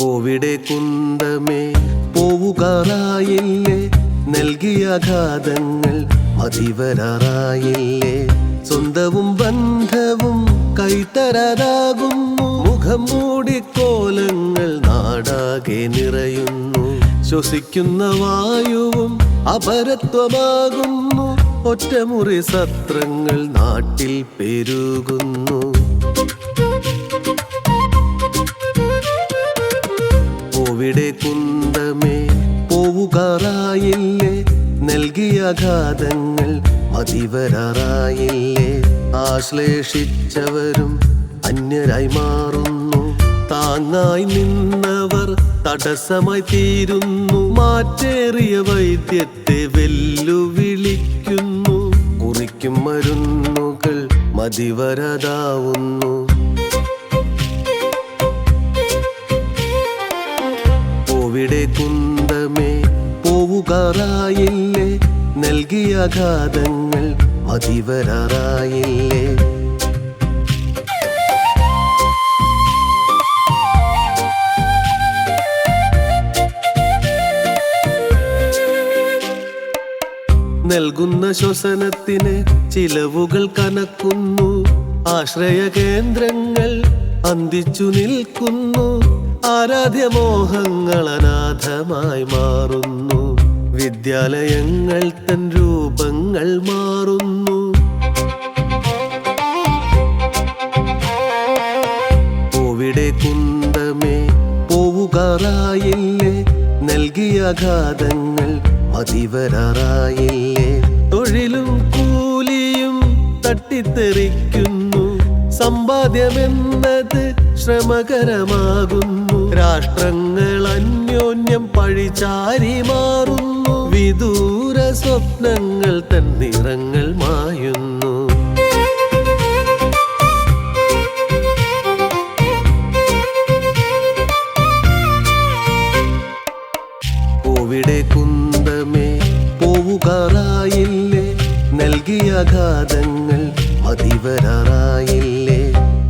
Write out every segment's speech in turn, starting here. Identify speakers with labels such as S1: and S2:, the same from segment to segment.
S1: കോവിടെ കുന്തമേ പോവുകാറായില്ലേ, നൽകിയ ആഘാതങ്ങൾ മതിവരാറായില്ലേ. സ്വന്തവും ബന്ധവും കൈത്തരാതാകുന്നു, മുഖം മൂടിക്കോലങ്ങൾ നാടാകെ നിറയുന്നു. ശ്വസിക്കുന്ന വായുവും അപരത്വമാകുന്നു, ഒറ്റമുറി സത്രങ്ങൾ നാട്ടിൽ പെരുകുന്നു. കോവിടെ കുന്തമേ പോവുകാറായില്ലേ, നൽകിയ ആഘാതങ്ങൾ മതിവരാറായില്ലേ. ആശ്ലേഷിച്ചവരും അന്യരായി മാറുന്നു, താങ്ങായി നിന്നവർ തടസ്സമായി തീരുന്നു. മാറ്റേറിയ വൈദ്യത്തെ വെല്ലുവിളിക്കുന്നു, കുറിക്കും മരുന്നുകൾ മതിവരതാവുന്നു. കോവിടെ കുന്തമേ പോവുകാറായില്ലേ, നൽകിയ ആഘാതങ്ങൾ മതിവരാറായില്ലേ. നൽകുന്ന ശ്വസനത്തിന് ചിലവുകൾ കനക്കുന്നു, ആശ്രയ കേന്ദ്രങ്ങൾ അന്തിച്ചു നിൽക്കുന്നു. ആരാധ്യമോഹങ്ങൾ അനാഥമായി മാറുന്നു, വിദ്യാലയങ്ങൾ തൻ രൂപങ്ങൾ മാറുന്നു. കോവിടെ കുന്തമേ പോവുകാറായില്ലേ, നൽകിയ ആഘാതങ്ങൾ മതിവരാറായില്ലേ. തൊഴിലും കൂലിയും തട്ടിത്തെറിക്കുന്നു, സമ്പാദ്യമെന്നത് ശ്രമകരമാകുന്നു. രാഷ്ട്രങ്ങൾ അന്യോന്യം പഴിചാരി മാറുന്നു, വിദൂര സ്വപ്നങ്ങൾ തൻ നിറങ്ങൾ മായുന്നു. കോവിടെ കുന്തമേ പോവുകാറായില്ലേ, നൽകിയ ആഘാതങ്ങൾ മതിവരാറായില്ലേ.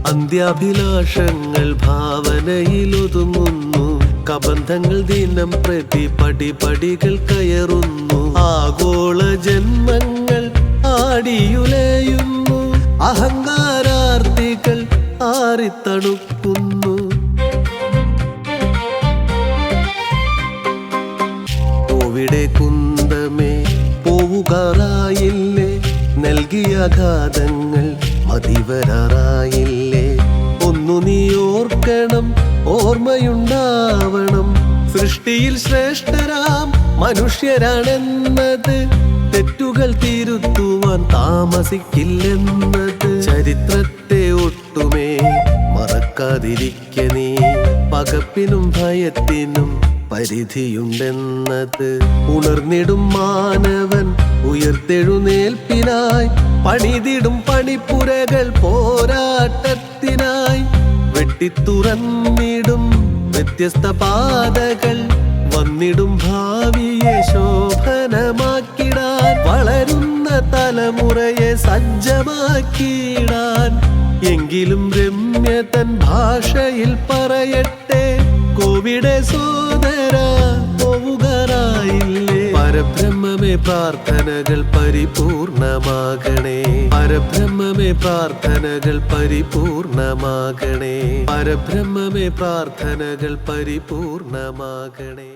S1: അന്ത്യാഭിലാഷങ്ങൾ ഭാവനയിലൊതുങ്ങുന്നു, കബന്ധങ്ങൾ ദിനം പ്രതി പടിപടികൾ കയറുന്നു. ആഗോള ജന്മങ്ങൾ ആടിയുലയുന്നു, അഹങ്കാരാർത്ഥികൾ ആറിത്തണുക്കുന്നു. കോവിടെ കുന്തമേ പോവുകാറായില്ലേ, നൽകിയ ആഘാതങ്ങൾ മതിവരാറായില്ലേ. ഒന്നു നീ ഓർക്കണം, ഓർമ്മയുണ്ടാവണം, സൃഷ്ടിയിൽ ശ്രേഷ്ഠരാം മനുഷ്യരാണെന്നത്. തെറ്റുകൾ തിരുത്തുവാൻ താമസിക്കില്ലെന്നത്. ചരിത്രത്തെ ഒട്ടുമേ മറക്കാതിരിക്ക നീ, പകപ്പിനും ഭയത്തിനും പരിധിയുണ്ടെന്നത്. ഉണർന്നിടും മാനവൻ ഉയർത്തെഴുന്നേൽപ്പിനായി, പണിതിടും പണിപ്പുരകൾ പോരാട്ടത്തിനായി. വെട്ടിത്തുറന്നിടും വ്യത്യസ്ത പാതകൾ, വന്നിടും ഭാവിയെ ശോഭനമാക്കിടാൻ. വളരുന്ന തലമുറയെ സജ്ജമാക്കിടാൻ. എങ്കിലും രമ്യ തൻ ഭാഷയിൽ പറയട്ടെ, കോവിടെ സോദര പോവുകാറായില്ലേ. പരബ്രഹ്മമേ പ്രാർത്ഥനകൾ പരിപൂർണമാകണേ, പരബ്രഹ്മമേ പ്രാർത്ഥനകൾ പരിപൂർണമാകണേ, പരബ്രഹ്മമേ പ്രാർത്ഥനകൾ പരിപൂർണമാകണേ.